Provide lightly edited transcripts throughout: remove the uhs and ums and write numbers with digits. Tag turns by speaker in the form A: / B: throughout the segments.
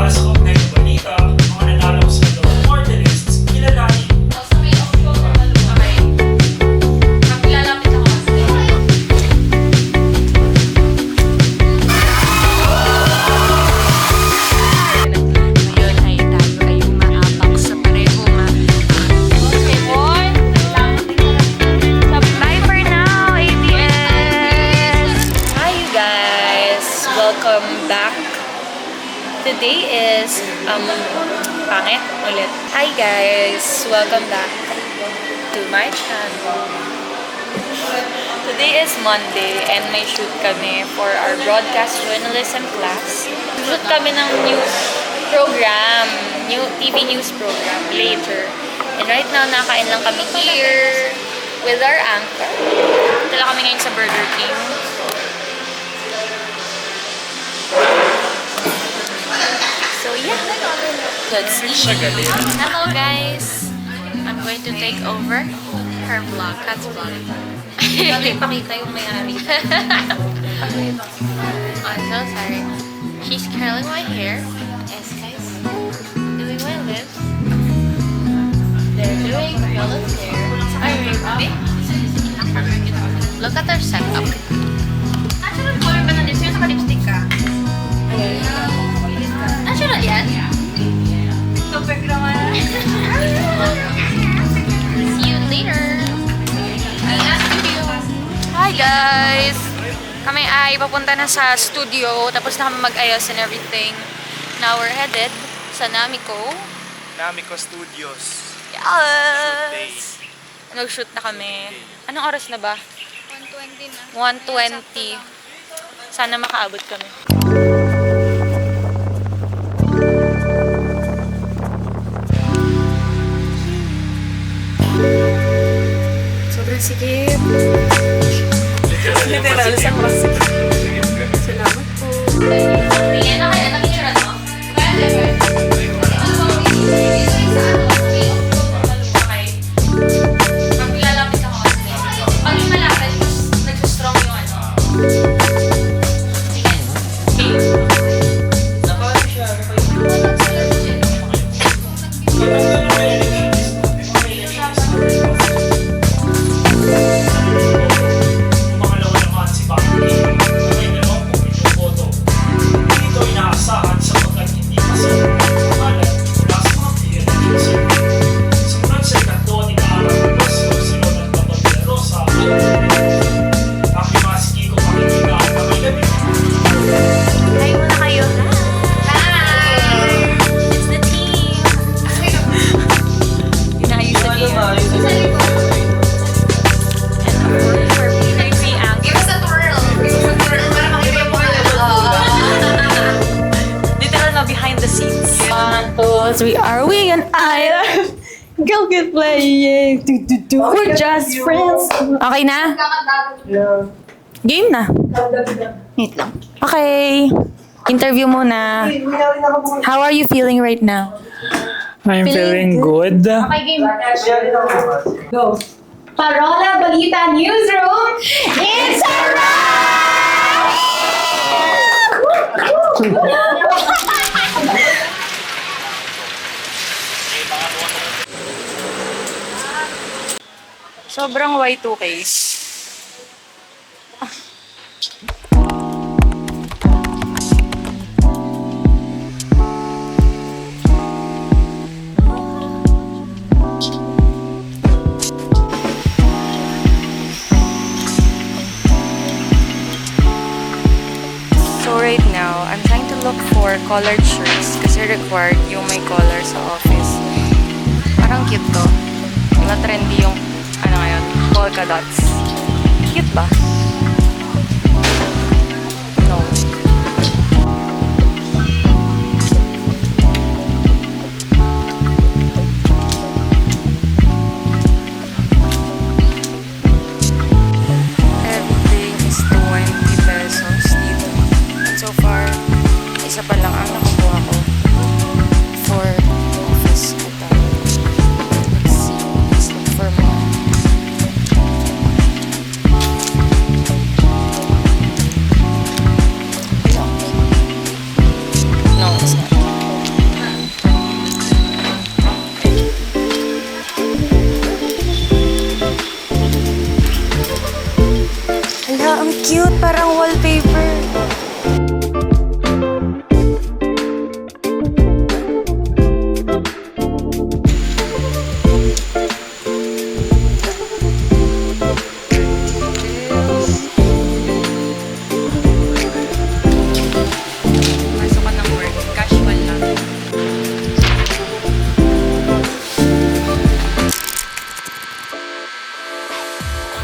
A: para sa kaugnay ng balita, mga nanalo sa Lord Mortalists, kilalanin.
B: Ngayon ay tayo ay umaapak sa pareho Bye for now, ABS! Hi you guys! Welcome back. Today is, pangit ulit. Hi guys! Welcome back to my channel. Today is Monday and may shoot kami for our broadcast journalism class. Shoot kami ng news program, new TV news program later. And right now, nakain lang kami here with our anchor. Dala kami ngayon sa Burger King. So yeah, let's eat. Hello guys! I'm going to take over her vlog, Kat's vlog. Pakita yung may-ari. I'm so sorry. She's curling my hair. Yes guys. Doing my lips. They're doing Bella's hair. Look at her setup. Natural color ba ng lips? Yung naka-lipstick ka? Natural yan? Perfect naman. See you later. Hi guys! Kami ay papunta na sa studio. Tapos na kami mag-ayos and everything. Now we're headed sa Namiko.
A: Namiko Studios.
B: Yes! Nag-shoot na kami. Anong oras na ba?
C: 1:20 na.
B: 1:20. Sana makaabot kami. Sobrang sikip. Literal sa masik. Salamat po. Tingnan na kaya nakikira mo? Pag lalapit ako kasi. Pag yung malapit, nagsustrong yung ano.
A: Pangalawa naman si Bakti, na may 20 boto. Dito ay naasahan sapagkat hindi masarap ang pangalan mula sa mga player ng Chelsea. Sumunod sa ikatlo ni Kaarang Rosso, si Ronald Babaglaro sa ang lima si Kiko Pakikita at ang ilalim.
B: Hi muna kayo. Hi! It's the team. Inayos sa team. And of course, for Peter si Ang.
C: Give us a twirl. Give us a twirl para makita yung mga
B: Literal na behind the scenes. 1, 2, 3, are we an island? Girl keep playing. We're just friends. Okay na? Game na. Wait lang. Okay. Interview muna. How are you feeling right now?
D: I'm feeling good.
B: Okay, game.
C: Go. Parola Balita Newsroom. It's a
B: Sobrang Y2K. So right now, I'm trying to look for collared shirts kasi required yung may collar sa office. Parang cute to. Diba trendy yung ano ngayon, polka dots. Cute ba? No. Everything is 20 pesos dito. And so far, isa pa lang ang nakukuha ko for office. Let's see. Let's look for more.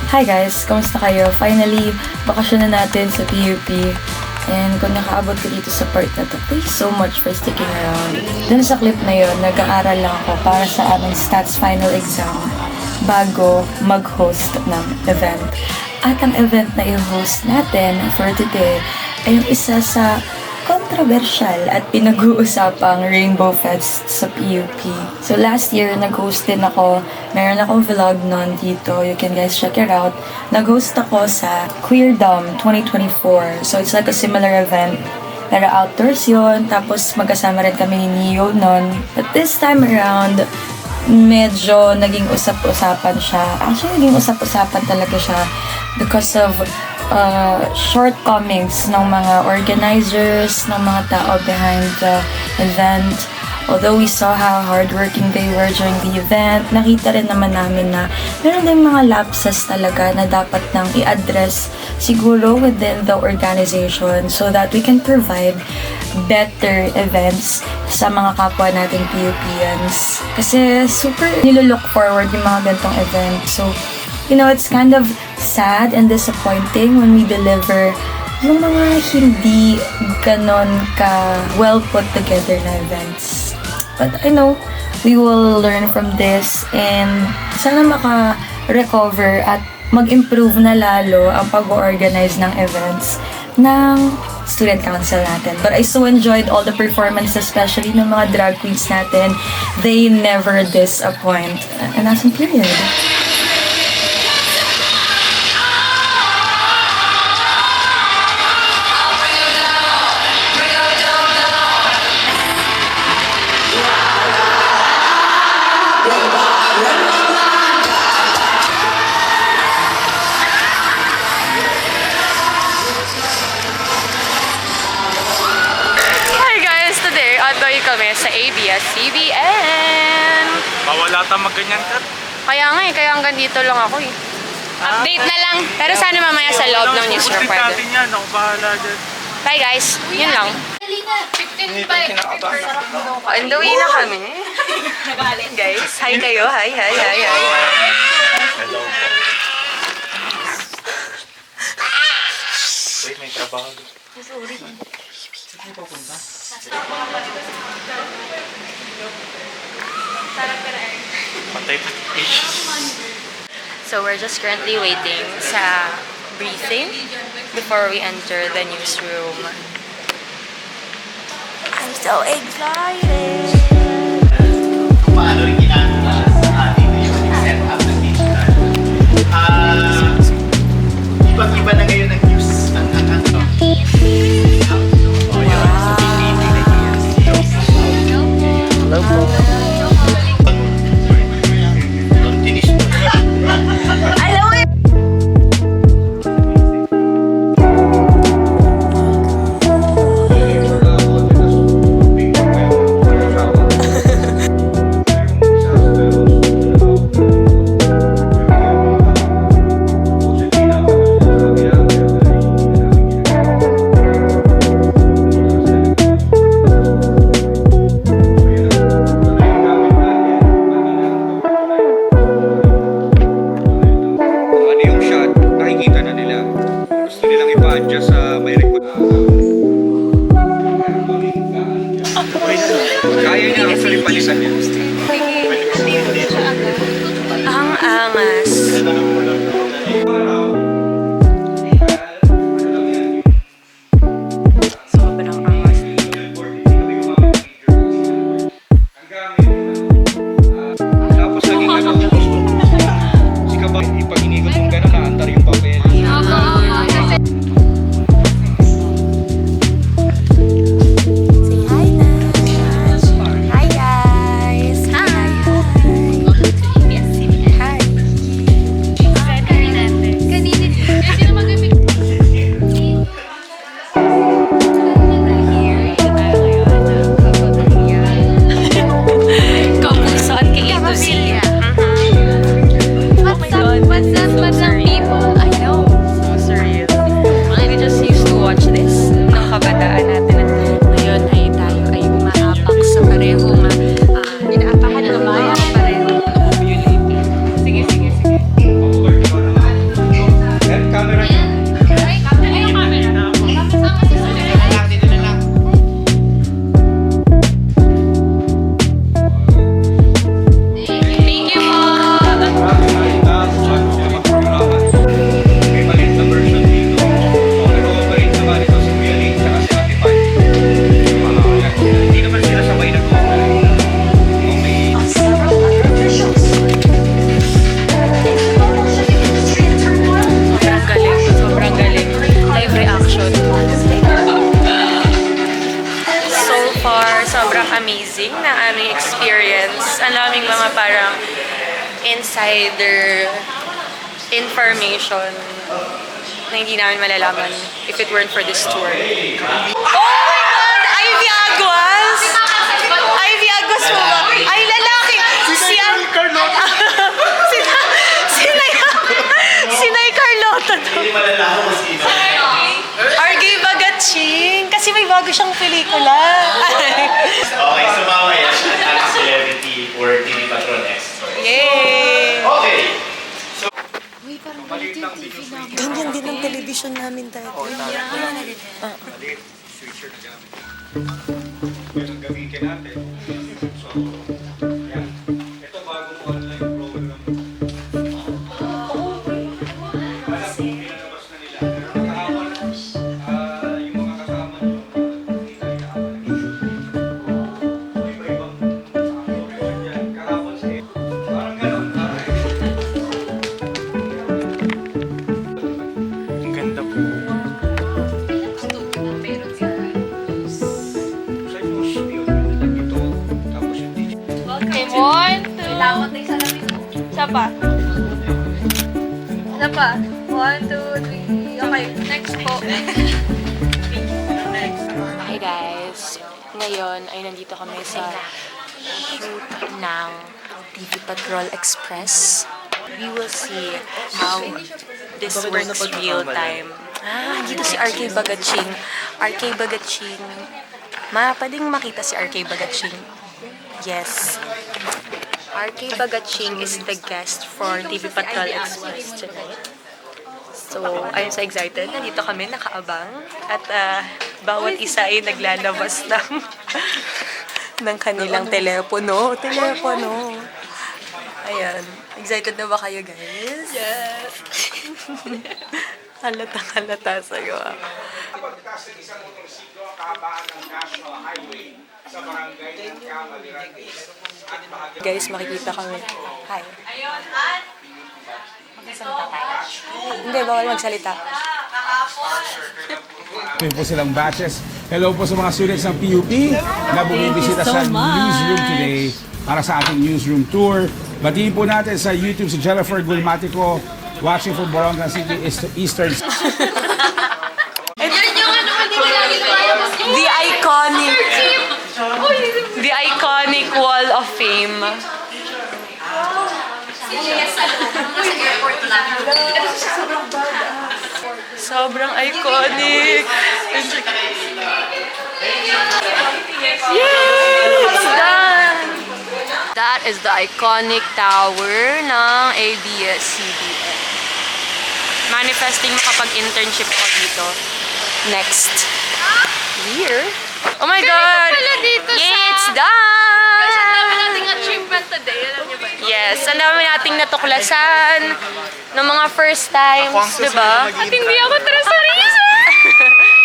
B: Hi guys! Kamusta kayo? Finally, bakasyon na natin sa PUP. And kung nakaabot ka dito sa part na to, thank you so much for sticking around. Dun sa clip na yon, nag-aaral lang ako para sa aming stats final exam bago mag-host ng event. At ang event na i-host natin for today ay yung isa sa controversial at pinag-uusapang Rainbow Fest sa PUP. So last year, nag-host din ako. Meron akong vlog nun dito. You can guys check it out. Nag-host ako sa Queerdom 2024. So it's like a similar event. Pero outdoors yun. Tapos magkasama rin kami ni Neo nun. But this time around, medyo naging usap-usapan siya. Actually, naging usap-usapan talaga siya because of shortcomings ng mga organizers, ng mga tao behind the event. Although we saw how hardworking they were during the event, nakita rin naman namin na meron din mga lapses talaga na dapat nang i-address siguro within the organization so that we can provide better events sa mga kapwa nating PUPians. Kasi super nilolook forward yung mga ganitong event. So, you know, it's kind of sad and disappointing when we deliver yung mga hindi ganon ka well put together na events. But I know we will learn from this and sana maka-recover at mag-improve na lalo ang pag-organize ng events ng student council natin. But I so enjoyed all the performances, especially ng mga drag queens natin. They never disappoint. And that's in period.
E: Kami sa ABS-CBN.
D: Bawal ata magganyan ka.
E: Kaya nga kaya hanggang dito lang ako eh. Update na lang. Pero sana mamaya sa loob ng newsroom pwede.
D: natin yan. Ako bahala dyan.
E: Bye guys. Yun lang.
C: 15 pa.
E: Anduwi na kami. Nagalit guys. Hi kayo. Hi.
D: Hello. Wait, may trabaho.
E: Sorry.
D: Saan papunta?
E: So we're just currently waiting sa briefing before we enter the newsroom. I'm so excited!
F: Paano rin ginagawa sa ating yung set up ng digital. Iba-iba na ngayon ang news ang ano.
E: Hello po.
F: Kaya niya actually palisan yan.
E: Ang angas. Sobrang angas.
F: Tapos naging ano, si Kabang, pag inigot mong gano'n, naantar yung papel.
E: Hi guys! Hi! Hi!
F: sabay nag-overlay. Yung may
E: Sobrang galing. Sobrang galing. Live reaction. So far, sobrang amazing na aming experience. Ang daming mga parang insider information na hindi namin malalaman if it weren't for this tour. Oh my God! Ivy Aguas! Ivy Aguas mo ba? Ay, lalaki! Siya! Sinay Carlota to.
G: Hindi malalaman kung sino.
E: RG Bagatching! Kasi may bago siyang pelikula.
G: Okay, so mamaya siya ang celebrity for TV Patron X.
E: Yay!
G: Okay.
F: maliit lang din yung switcher.
E: Ganyan din ang television namin dati.
F: Maliit, switcher na gamit. Yan ang gamitin natin. So, yan. Ito bagong online program. Alam ko, pinalabas na nila. Pero nakahawal, yung mga kasama nyo, hindi na nakahawal ng issue. So, iba-ibang program dyan. Kahapon sa parang ganun.
D: Ang ganda po.
F: Sa news, yun, ito, tapos yung digital.
C: Okay, 1, 2. Isa pa. Isa pa. 1, 2, 3. Okay, next po.
E: Hi guys! Ngayon ay nandito kami sa shoot ng TV Patrol Express. We will see how this works real time. Dito si RK Bagatching. RK Bagatching. Pwedeng makita si RK Bagatching. Yes. RK Bagatching is the guest for TV Patrol Express tonight. So, I'm so excited. Nandito kami, nakaabang. At bawat isa ay naglalabas ng kanilang telepono. Ayan. Excited na ba kayo, guys? Yes! Halata sa'yo.
F: Pagtas ng isang motorsiklo kahabaan ng National Highway sa barangay ng Kamaliran at bahagi
E: Guys, makikita kami. Hi. Hindi, bawal magsalita.
H: Ito po silang batches. Hello po sa mga students ng PUP na bumibisita sa newsroom today para sa ating newsroom tour. Batiin po natin sa YouTube si Jennifer Gulmatico watching from Borongan City Eastern. The iconic Wall of Fame. Sobrang iconic. Yay! It's done! That is the iconic tower ng ABS-CBN. Manifesting makapag-internship ako dito. Next year. Oh my God!
C: pala dito
E: Yay,
C: sa-
E: it's done!
C: Guys, ang dami nating achievement today. Alam niyo ba?
E: Yes, ang dami nating natuklasan ng mga first times, di ba?
C: At hindi ako tresorisa!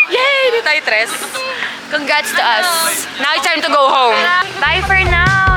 E: Yay! Di tayo tres. Congrats to us. Now it's time to go home. Bye for now!